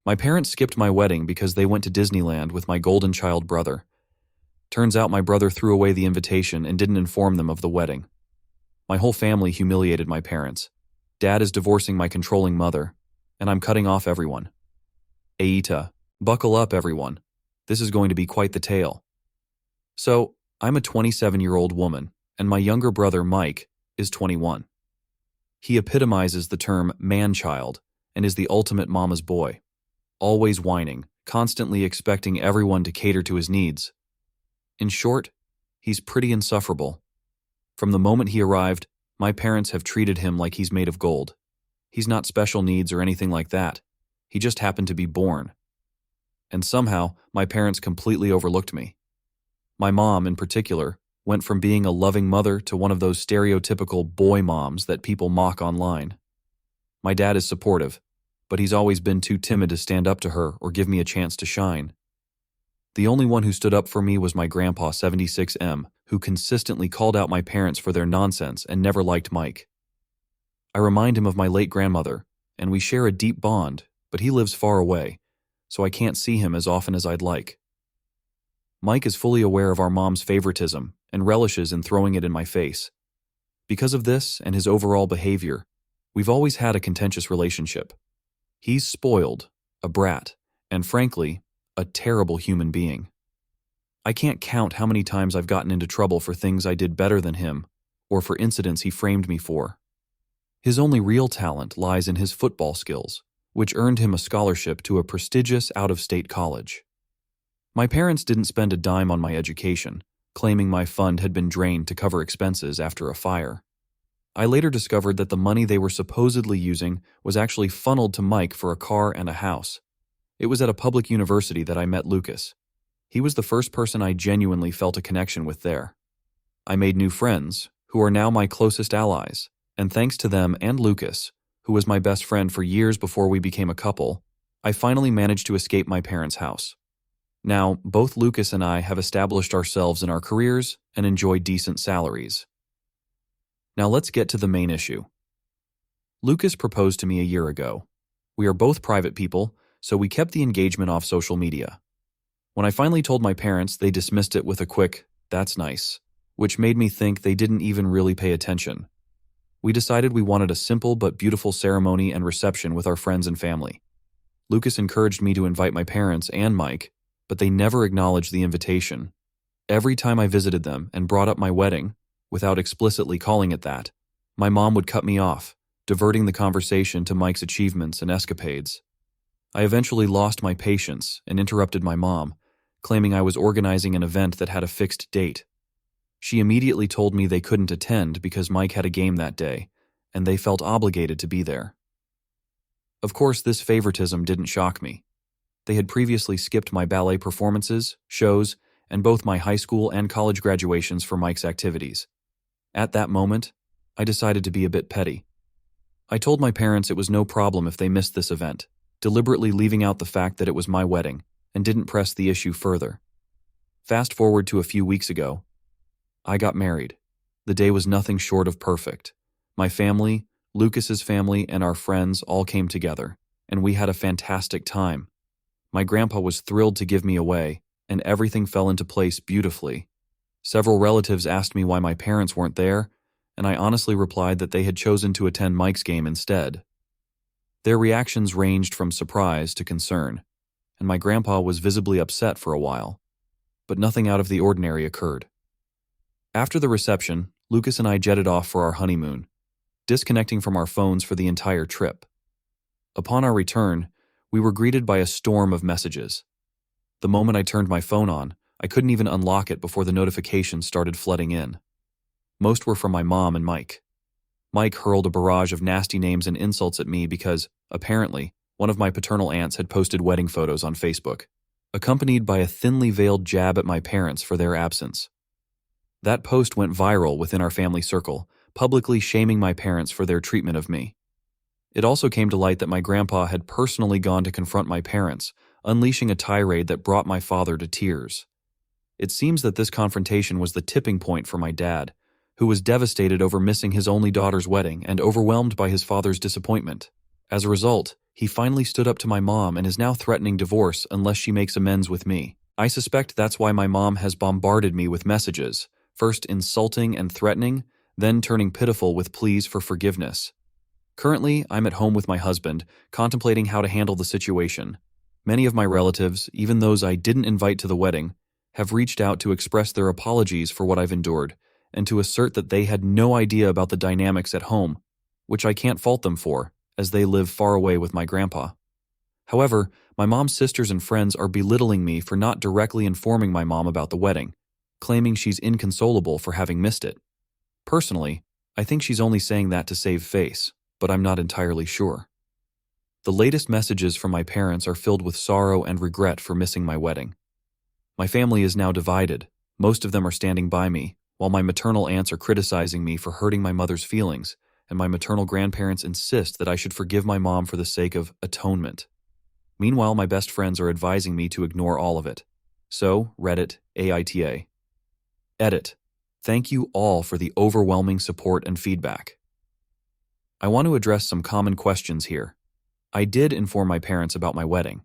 My parents skipped my wedding because they went to Disneyland with my golden child brother. Turns out my brother threw away the invitation and didn't inform them of the wedding. My whole family humiliated my parents. Dad is divorcing my controlling mother, and I'm cutting off everyone. AITA, buckle up everyone. This is going to be quite the tale. So, I'm a 27-year-old woman, and my younger brother, Mike, is 21. He epitomizes the term man-child and is the ultimate mama's boy. Always whining, constantly expecting everyone to cater to his needs. In short, he's pretty insufferable. From the moment he arrived, my parents have treated him like he's made of gold. He's not special needs or anything like that. He just happened to be born. And somehow, my parents completely overlooked me. My mom, in particular, went from being a loving mother to one of those stereotypical boy moms that people mock online. My dad is supportive, but he's always been too timid to stand up to her or give me a chance to shine. The only one who stood up for me was my grandpa 76M, who consistently called out my parents for their nonsense and never liked Mike. I remind him of my late grandmother, and we share a deep bond, but he lives far away, so I can't see him as often as I'd like. Mike is fully aware of our mom's favoritism and relishes in throwing it in my face. Because of this and his overall behavior, we've always had a contentious relationship. He's spoiled, a brat, and frankly, a terrible human being. I can't count how many times I've gotten into trouble for things I did better than him, or for incidents he framed me for. His only real talent lies in his football skills, which earned him a scholarship to a prestigious out-of-state college. My parents didn't spend a dime on my education, claiming my fund had been drained to cover expenses after a fire. I later discovered that the money they were supposedly using was actually funneled to Mike for a car and a house. It was at a public university that I met Lucas. He was the first person I genuinely felt a connection with there. I made new friends, who are now my closest allies, and thanks to them and Lucas, who was my best friend for years before we became a couple, I finally managed to escape my parents' house. Now, both Lucas and I have established ourselves in our careers and enjoy decent salaries. Now let's get to the main issue. Lucas proposed to me a year ago. We are both private people, so we kept the engagement off social media. When I finally told my parents, they dismissed it with a quick, "That's nice," which made me think they didn't even really pay attention. We decided we wanted a simple but beautiful ceremony and reception with our friends and family. Lucas encouraged me to invite my parents and Mike, but they never acknowledged the invitation. Every time I visited them and brought up my wedding, without explicitly calling it that, my mom would cut me off, diverting the conversation to Mike's achievements and escapades. I eventually lost my patience and interrupted my mom, claiming I was organizing an event that had a fixed date. She immediately told me they couldn't attend because Mike had a game that day, and they felt obligated to be there. Of course, this favoritism didn't shock me. They had previously skipped my ballet performances, shows, and both my high school and college graduations for Mike's activities. At that moment, I decided to be a bit petty. I told my parents it was no problem if they missed this event, deliberately leaving out the fact that it was my wedding, and didn't press the issue further. Fast forward to a few weeks ago. I got married. The day was nothing short of perfect. My family, Lucas's family, and our friends all came together, and we had a fantastic time. My grandpa was thrilled to give me away, and everything fell into place beautifully. Several relatives asked me why my parents weren't there, and I honestly replied that they had chosen to attend Mike's game instead. Their reactions ranged from surprise to concern, and my grandpa was visibly upset for a while, but nothing out of the ordinary occurred. After the reception, Lucas and I jetted off for our honeymoon, disconnecting from our phones for the entire trip. Upon our return, we were greeted by a storm of messages. The moment I turned my phone on, I couldn't even unlock it before the notifications started flooding in. Most were from my mom and Mike. Mike hurled a barrage of nasty names and insults at me because, apparently, one of my paternal aunts had posted wedding photos on Facebook, accompanied by a thinly veiled jab at my parents for their absence. That post went viral within our family circle, publicly shaming my parents for their treatment of me. It also came to light that my grandpa had personally gone to confront my parents, unleashing a tirade that brought my father to tears. It seems that this confrontation was the tipping point for my dad, who was devastated over missing his only daughter's wedding and overwhelmed by his father's disappointment. As a result, He finally stood up to my mom and is now threatening divorce unless she makes amends with me. I suspect that's why my mom has bombarded me with messages, first insulting and threatening, then turning pitiful with pleas for forgiveness. Currently, I'm at home with my husband, contemplating how to handle the situation. Many of my relatives, even those I didn't invite to the wedding, have reached out to express their apologies for what I've endured, and to assert that they had no idea about the dynamics at home, which I can't fault them for, as they live far away with my grandpa. However, my mom's sisters and friends are belittling me for not directly informing my mom about the wedding, claiming she's inconsolable for having missed it. Personally, I think she's only saying that to save face, but I'm not entirely sure. The latest messages from my parents are filled with sorrow and regret for missing my wedding. My family is now divided. Most of them are standing by me, while my maternal aunts are criticizing me for hurting my mother's feelings, and my maternal grandparents insist that I should forgive my mom for the sake of atonement. Meanwhile, my best friends are advising me to ignore all of it. So, Reddit, AITA. Edit. Thank you all for the overwhelming support and feedback. I want to address some common questions here. I did inform my parents about my wedding.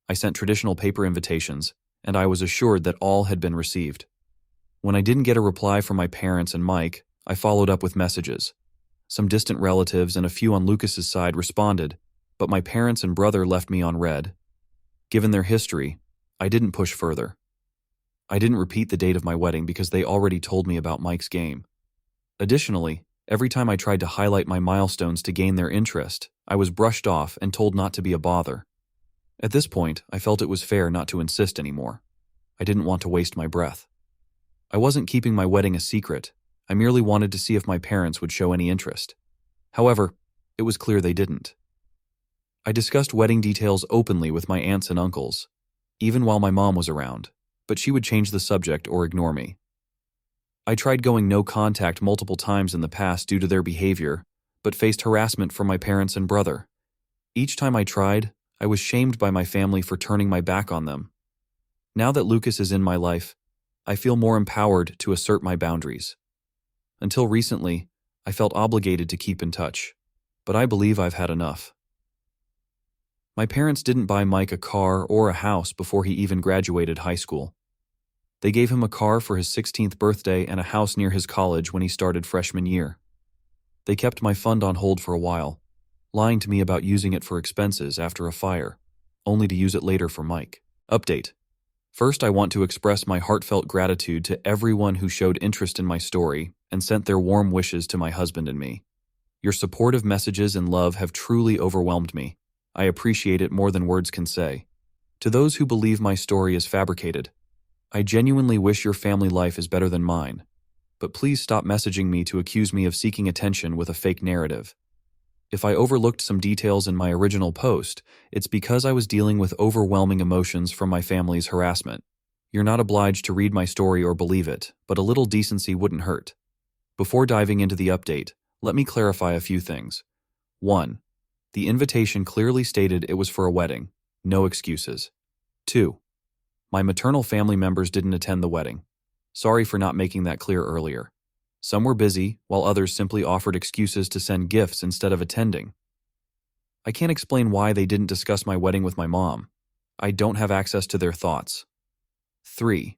I sent traditional paper invitations, and I was assured that all had been received. When I didn't get a reply from my parents and Mike, I followed up with messages. Some distant relatives and a few on Lucas's side responded, but my parents and brother left me on red. Given their history, I didn't push further. I didn't repeat the date of my wedding because they already told me about Mike's game. Additionally, every time I tried to highlight my milestones to gain their interest, I was brushed off and told not to be a bother. At this point, I felt it was fair not to insist anymore. I didn't want to waste my breath. I wasn't keeping my wedding a secret. I merely wanted to see if my parents would show any interest. However, it was clear they didn't. I discussed wedding details openly with my aunts and uncles, even while my mom was around, but she would change the subject or ignore me. I tried going no contact multiple times in the past due to their behavior, but faced harassment from my parents and brother. Each time I tried, I was shamed by my family for turning my back on them. Now that Lucas is in my life, I feel more empowered to assert my boundaries. Until recently, I felt obligated to keep in touch, but I believe I've had enough. My parents didn't buy Mike a car or a house before he even graduated high school. They gave him a car for his 16th birthday and a house near his college when he started freshman year. They kept my fund on hold for a while, lying to me about using it for expenses after a fire, only to use it later for Mike. Update. First, I want to express my heartfelt gratitude to everyone who showed interest in my story and sent their warm wishes to my husband and me. Your supportive messages and love have truly overwhelmed me. I appreciate it more than words can say. To those who believe my story is fabricated, I genuinely wish your family life is better than mine, but please stop messaging me to accuse me of seeking attention with a fake narrative. If I overlooked some details in my original post, it's because I was dealing with overwhelming emotions from my family's harassment. You're not obliged to read my story or believe it, but a little decency wouldn't hurt. Before diving into the update, let me clarify a few things. 1. The invitation clearly stated it was for a wedding. No excuses. 2. My maternal family members didn't attend the wedding. Sorry for not making that clear earlier. Some were busy, while others simply offered excuses to send gifts instead of attending. I can't explain why they didn't discuss my wedding with my mom. I don't have access to their thoughts. 3.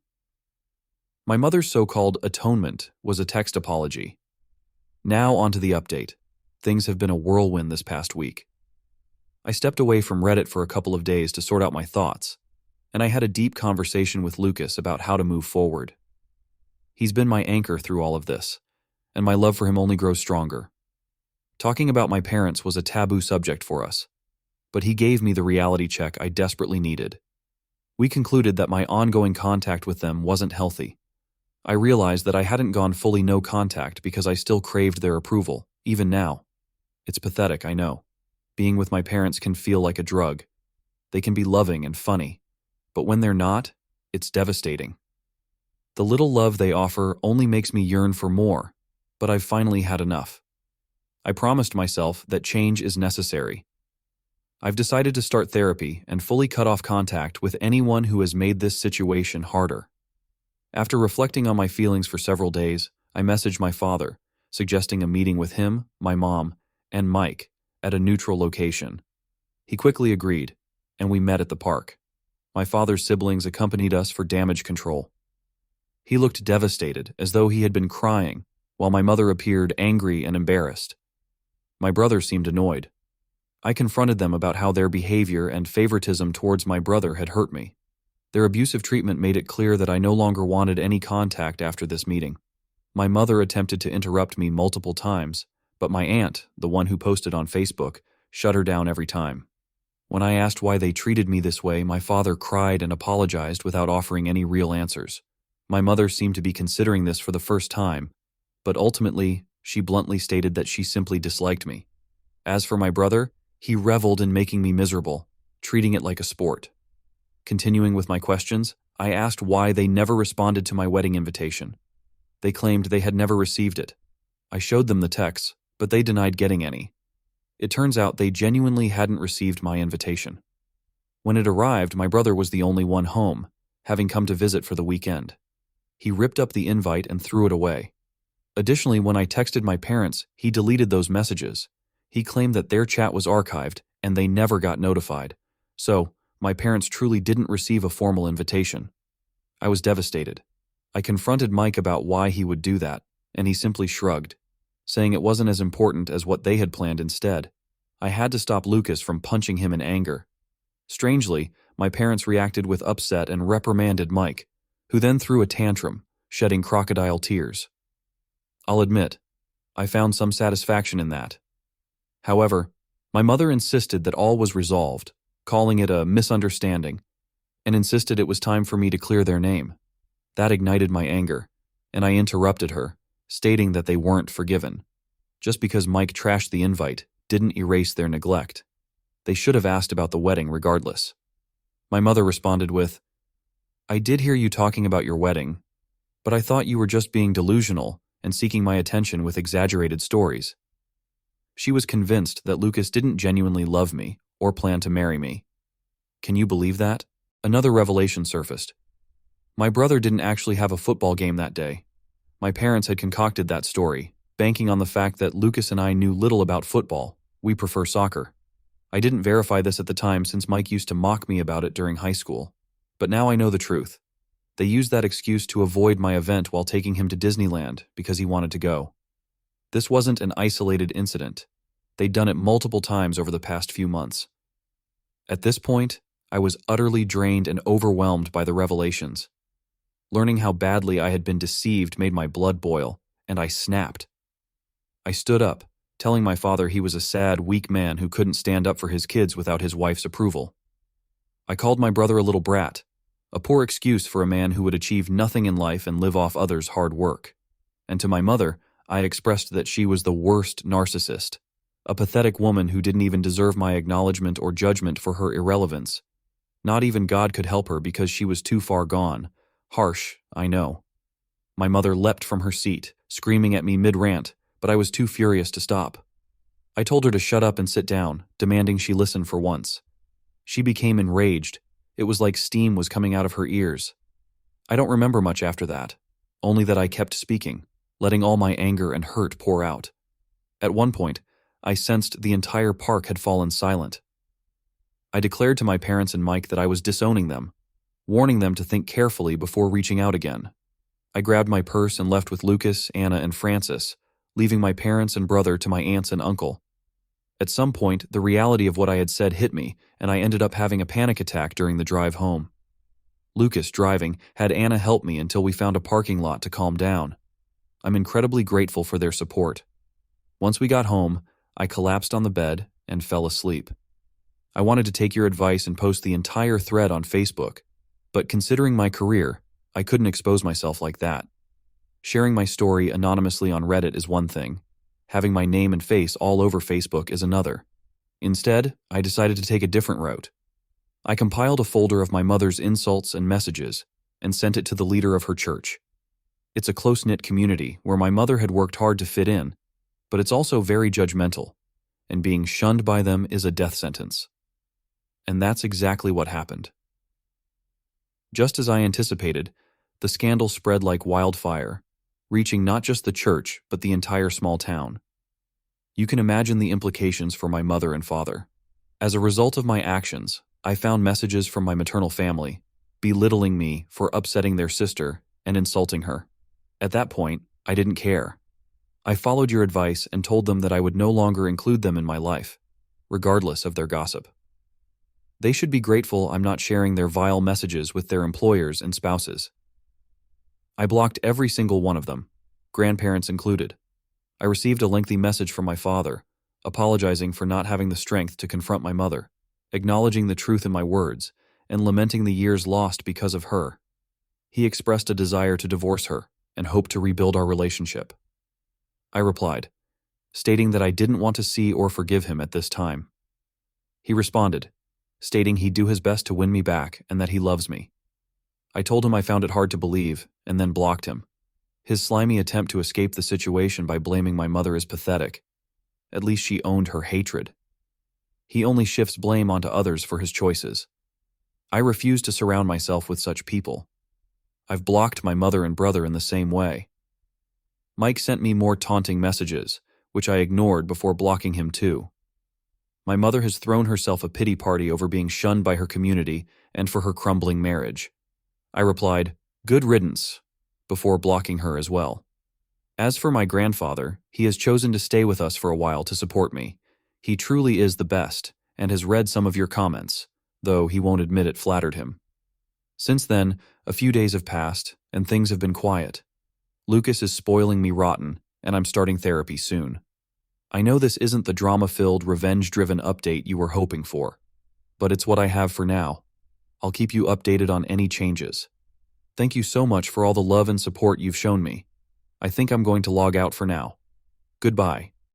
My mother's so-called atonement was a text apology. Now onto the update. Things have been a whirlwind this past week. I stepped away from Reddit for a couple of days to sort out my thoughts, and I had a deep conversation with Lucas about how to move forward. He's been my anchor through all of this, and my love for him only grows stronger. Talking about my parents was a taboo subject for us, but he gave me the reality check I desperately needed. We concluded that my ongoing contact with them wasn't healthy. I realized that I hadn't gone fully no contact because I still craved their approval, even now. It's pathetic, I know. Being with my parents can feel like a drug. They can be loving and funny, but when they're not, it's devastating. The little love they offer only makes me yearn for more, but I've finally had enough. I promised myself that change is necessary. I've decided to start therapy and fully cut off contact with anyone who has made this situation harder. After reflecting on my feelings for several days, I messaged my father, suggesting a meeting with him, my mom, and Mike at a neutral location. He quickly agreed, and we met at the park. My father's siblings accompanied us for damage control. He looked devastated, as though he had been crying, while my mother appeared angry and embarrassed. My brother seemed annoyed. I confronted them about how their behavior and favoritism towards my brother had hurt me. Their abusive treatment made it clear that I no longer wanted any contact after this meeting. My mother attempted to interrupt me multiple times, but my aunt, the one who posted on Facebook, shut her down every time. When I asked why they treated me this way, my father cried and apologized without offering any real answers. My mother seemed to be considering this for the first time, but ultimately, she bluntly stated that she simply disliked me. As for my brother, he reveled in making me miserable, treating it like a sport. Continuing with my questions, I asked why they never responded to my wedding invitation. They claimed they had never received it. I showed them the texts, but they denied getting any. It turns out they genuinely hadn't received my invitation. When it arrived, my brother was the only one home, having come to visit for the weekend. He ripped up the invite and threw it away. Additionally, when I texted my parents, he deleted those messages. He claimed that their chat was archived and they never got notified. So, my parents truly didn't receive a formal invitation. I was devastated. I confronted Mike about why he would do that, and he simply shrugged, saying it wasn't as important as what they had planned instead. I had to stop Lucas from punching him in anger. Strangely, my parents reacted with upset and reprimanded Mike, who then threw a tantrum, shedding crocodile tears. I'll admit, I found some satisfaction in that. However, my mother insisted that all was resolved, calling it a misunderstanding, and insisted it was time for me to clear their name. That ignited my anger, and I interrupted her, stating that they weren't forgiven. Just because Mike trashed the invite didn't erase their neglect. They should have asked about the wedding regardless. My mother responded with, "I did hear you talking about your wedding, but I thought you were just being delusional and seeking my attention with exaggerated stories." She was convinced that Lucas didn't genuinely love me or plan to marry me. Can you believe that? Another revelation surfaced. My brother didn't actually have a football game that day. My parents had concocted that story, banking on the fact that Lucas and I knew little about football. We prefer soccer. I didn't verify this at the time since Mike used to mock me about it during high school. But now I know the truth. They used that excuse to avoid my event while taking him to Disneyland because he wanted to go. This wasn't an isolated incident. They'd done it multiple times over the past few months. At this point, I was utterly drained and overwhelmed by the revelations. Learning how badly I had been deceived made my blood boil, and I snapped. I stood up, telling my father he was a sad, weak man who couldn't stand up for his kids without his wife's approval. I called my brother a little brat, a poor excuse for a man who would achieve nothing in life and live off others' hard work. And to my mother, I expressed that she was the worst narcissist, a pathetic woman who didn't even deserve my acknowledgement or judgment for her irrelevance. Not even God could help her because she was too far gone. Harsh, I know. My mother leapt from her seat, screaming at me mid-rant, but I was too furious to stop. I told her to shut up and sit down, demanding she listen for once. She became enraged. It was like steam was coming out of her ears. I don't remember much after that, only that I kept speaking, letting all my anger and hurt pour out. At one point, I sensed the entire park had fallen silent. I declared to my parents and Mike that I was disowning them, warning them to think carefully before reaching out again. I grabbed my purse and left with Lucas, Anna, and Francis, leaving my parents and brother to my aunts and uncle. At some point, the reality of what I had said hit me, and I ended up having a panic attack during the drive home. Lucas, driving, had Anna help me until we found a parking lot to calm down. I'm incredibly grateful for their support. Once we got home, I collapsed on the bed and fell asleep. I wanted to take your advice and post the entire thread on Facebook, but considering my career, I couldn't expose myself like that. Sharing my story anonymously on Reddit is one thing. Having my name and face all over Facebook is another. Instead, I decided to take a different route. I compiled a folder of my mother's insults and messages and sent it to the leader of her church. It's a close-knit community where my mother had worked hard to fit in, but it's also very judgmental, and being shunned by them is a death sentence. And that's exactly what happened. Just as I anticipated, the scandal spread like wildfire, reaching not just the church, but the entire small town. You can imagine the implications for my mother and father. As a result of my actions, I found messages from my maternal family, belittling me for upsetting their sister and insulting her. At that point, I didn't care. I followed your advice and told them that I would no longer include them in my life, regardless of their gossip. They should be grateful I'm not sharing their vile messages with their employers and spouses. I blocked every single one of them, grandparents included. I received a lengthy message from my father, apologizing for not having the strength to confront my mother, acknowledging the truth in my words, and lamenting the years lost because of her. He expressed a desire to divorce her and hoped to rebuild our relationship. I replied, stating that I didn't want to see or forgive him at this time. He responded, stating he'd do his best to win me back and that he loves me. I told him I found it hard to believe and then blocked him. His slimy attempt to escape the situation by blaming my mother is pathetic. At least she owned her hatred. He only shifts blame onto others for his choices. I refuse to surround myself with such people. I've blocked my mother and brother in the same way. Mike sent me more taunting messages, which I ignored before blocking him too. My mother has thrown herself a pity party over being shunned by her community and for her crumbling marriage. I replied, "Good riddance," before blocking her as well. As for my grandfather, he has chosen to stay with us for a while to support me. He truly is the best and has read some of your comments, though he won't admit it flattered him. Since then, a few days have passed and things have been quiet. Lucas is spoiling me rotten, and I'm starting therapy soon. I know this isn't the drama-filled, revenge-driven update you were hoping for, but it's what I have for now. I'll keep you updated on any changes. Thank you so much for all the love and support you've shown me. I think I'm going to log out for now. Goodbye.